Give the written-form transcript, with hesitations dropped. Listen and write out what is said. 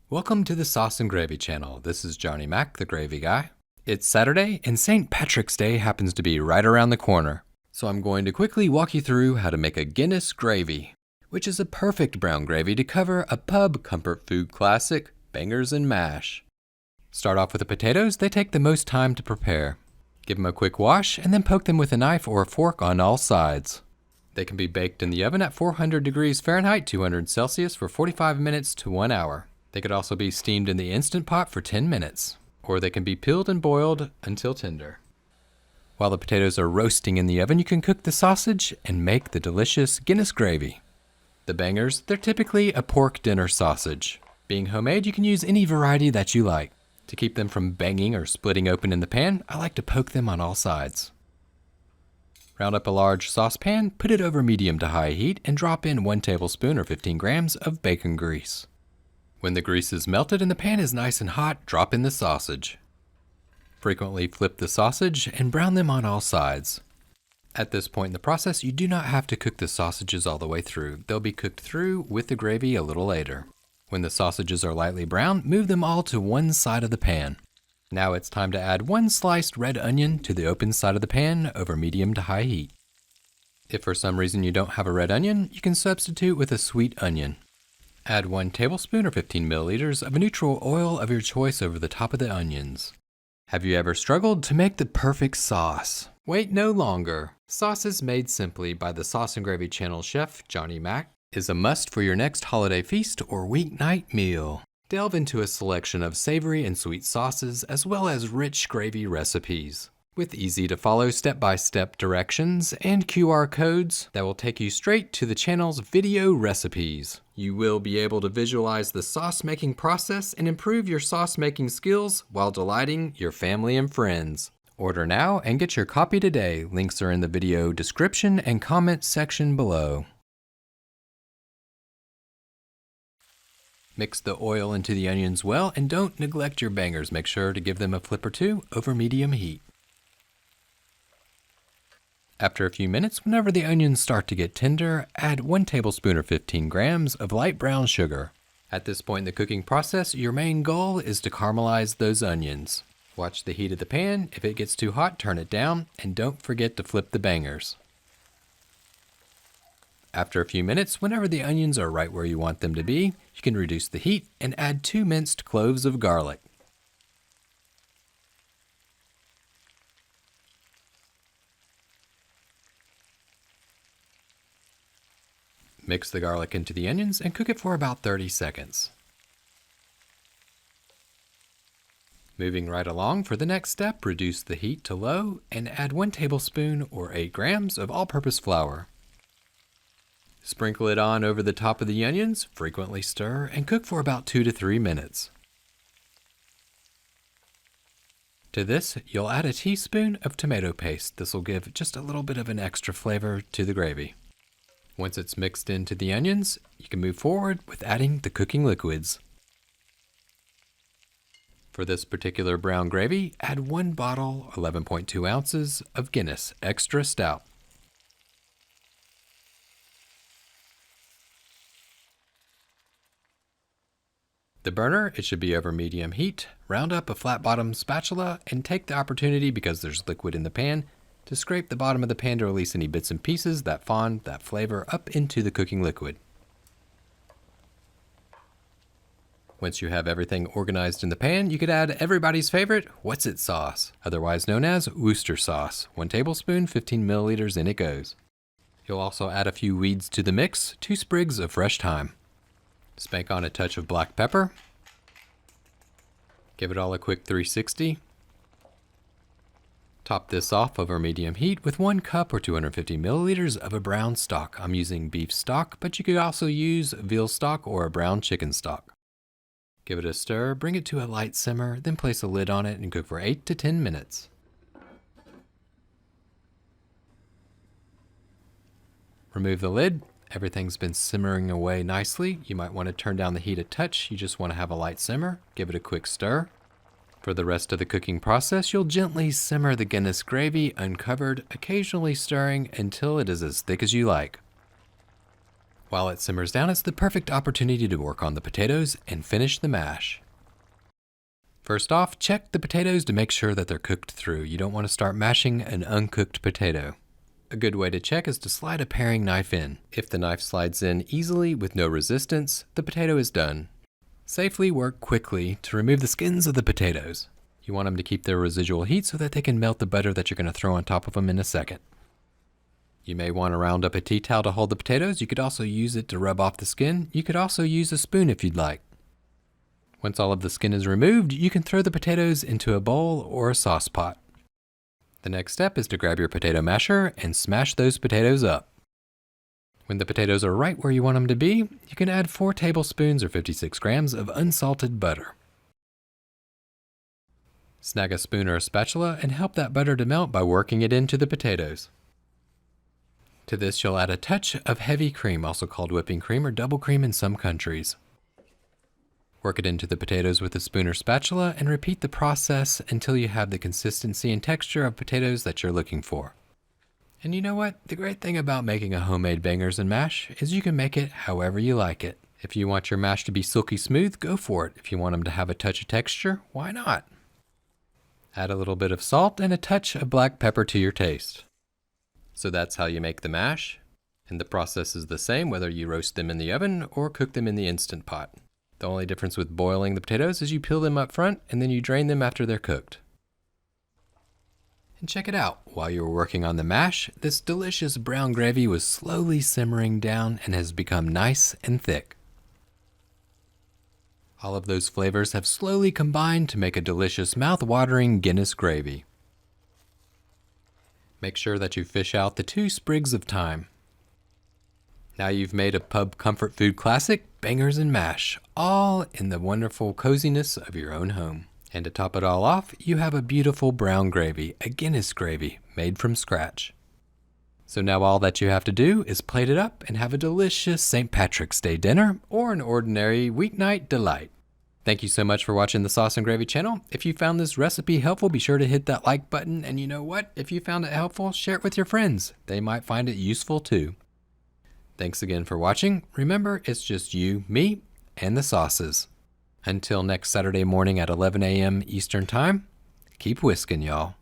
Welcome to the Sauce and Gravy channel. This is Johnny Mac, the Gravy Guy. It's Saturday, and St. Patrick's Day happens to be right around the corner. So I'm going to quickly walk you through how to make a Guinness gravy, which is a perfect brown gravy to cover a pub comfort food classic, bangers and mash. Start off with the potatoes. They take the most time to prepare. Give them a quick wash, and then poke them with a knife or a fork on all sides. They can be baked in the oven at 400 degrees Fahrenheit, 200 Celsius for 45 minutes to 1 hour. They could also be steamed in the Instant Pot for 10 minutes, or they can be peeled and boiled until tender. While the potatoes are roasting in the oven, you can cook the sausage and make the delicious Guinness gravy. The bangers, they're typically a pork dinner sausage. Being homemade, you can use any variety that you like. To keep them from banging or splitting open in the pan, I like to poke them on all sides. Round up a large saucepan, put it over medium to high heat, and drop in 1 tablespoon or 15 grams of bacon grease. When the grease is melted and the pan is nice and hot, drop in the sausage. Frequently flip the sausage and brown them on all sides. At this point in the process, you do not have to cook the sausages all the way through. They'll be cooked through with the gravy a little later. When the sausages are lightly browned, move them all to one side of the pan. Now it's time to add 1 sliced red onion to the open side of the pan over medium to high heat. If for some reason you don't have a red onion, you can substitute with a sweet onion. Add 1 tablespoon or 15 milliliters of a neutral oil of your choice over the top of the onions. Have you ever struggled to make the perfect sauce? Wait no longer. Sauces made simply by the Sauce and Gravy channel chef, Johnny Mac, is a must for your next holiday feast or weeknight meal. Delve into a selection of savory and sweet sauces as well as rich gravy recipes, with easy-to-follow step-by-step directions and QR codes that will take you straight to the channel's video recipes. You will be able to visualize the sauce-making process and improve your sauce-making skills while delighting your family and friends. Order now and get your copy today. Links are in the video description and comment section below. Mix the oil into the onions well, and don't neglect your bangers. Make sure to give them a flip or two over medium heat. After a few minutes, whenever the onions start to get tender, add 1 tablespoon or 15 grams of light brown sugar. At this point in the cooking process, your main goal is to caramelize those onions. Watch the heat of the pan. If it gets too hot, turn it down, and don't forget to flip the bangers. After a few minutes, whenever the onions are right where you want them to be, you can reduce the heat and add 2 minced cloves of garlic. Mix the garlic into the onions and cook it for about 30 seconds. Moving right along, for the next step, reduce the heat to low and add 1 tablespoon or 8 grams of all-purpose flour. Sprinkle it on over the top of the onions, frequently stir, and cook for about 2 to 3 minutes. To this, you'll add a teaspoon of tomato paste. This will give just a little bit of an extra flavor to the gravy. Once it's mixed into the onions, you can move forward with adding the cooking liquids. For this particular brown gravy, add 1 bottle, 11.2 ounces of Guinness Extra Stout. The burner, it should be over medium heat. Round up a flat bottom spatula and take the opportunity, because there's liquid in the pan, to scrape the bottom of the pan to release any bits and pieces that fond that flavor up into the cooking liquid. Once you have everything organized in the pan, you could add everybody's favorite What's-It sauce, otherwise known as Worcester sauce. 1 tablespoon, 15 milliliters, in it goes. You'll also add a few weeds to the mix, 2 sprigs of fresh thyme. Spank on a touch of black pepper. Give it all a quick 360. Top this off over medium heat with 1 cup or 250 milliliters of a brown stock. I'm using beef stock, but you could also use veal stock or a brown chicken stock. Give it a stir, bring it to a light simmer, then place a lid on it and cook for 8 to 10 minutes. Remove the lid. Everything's been simmering away nicely. You might want to turn down the heat a touch. You just want to have a light simmer. Give it a quick stir. For the rest of the cooking process, you'll gently simmer the Guinness gravy uncovered, occasionally stirring until it is as thick as you like. While it simmers down, it's the perfect opportunity to work on the potatoes and finish the mash. First off, check the potatoes to make sure that they're cooked through. You don't want to start mashing an uncooked potato. A good way to check is to slide a paring knife in. If the knife slides in easily with no resistance, the potato is done. Safely work quickly to remove the skins of the potatoes. You want them to keep their residual heat so that they can melt the butter that you're going to throw on top of them in a second. You may want to round up a tea towel to hold the potatoes. You could also use it to rub off the skin. You could also use a spoon if you'd like. Once all of the skin is removed, you can throw the potatoes into a bowl or a sauce pot. The next step is to grab your potato masher and smash those potatoes up. When the potatoes are right where you want them to be, you can add 4 tablespoons or 56 grams of unsalted butter. Snag a spoon or a spatula and help that butter to melt by working it into the potatoes. To this, you'll add a touch of heavy cream, also called whipping cream or double cream in some countries. Work it into the potatoes with a spoon or spatula and repeat the process until you have the consistency and texture of potatoes that you're looking for. And you know what? The great thing about making a homemade bangers and mash is you can make it however you like it. If you want your mash to be silky smooth, go for it. If you want them to have a touch of texture, why not? Add a little bit of salt and a touch of black pepper to your taste. So that's how you make the mash. And the process is the same whether you roast them in the oven or cook them in the Instant Pot. The only difference with boiling the potatoes is you peel them up front and then you drain them after they're cooked. And check it out, while you were working on the mash, this delicious brown gravy was slowly simmering down and has become nice and thick. All of those flavors have slowly combined to make a delicious mouth-watering Guinness gravy. Make sure that you fish out the 2 sprigs of thyme. Now you've made a pub comfort food classic, bangers and mash, all in the wonderful coziness of your own home. And to top it all off, you have a beautiful brown gravy, a Guinness gravy, made from scratch. So now all that you have to do is plate it up and have a delicious St. Patrick's Day dinner or an ordinary weeknight delight. Thank you so much for watching the Sauce and Gravy channel. If you found this recipe helpful, be sure to hit that like button. And you know what? If you found it helpful, share it with your friends. They might find it useful too. Thanks again for watching. Remember, it's just you, me, and the sauces. Until next Saturday morning at 11 a.m. Eastern Time, keep whisking, y'all.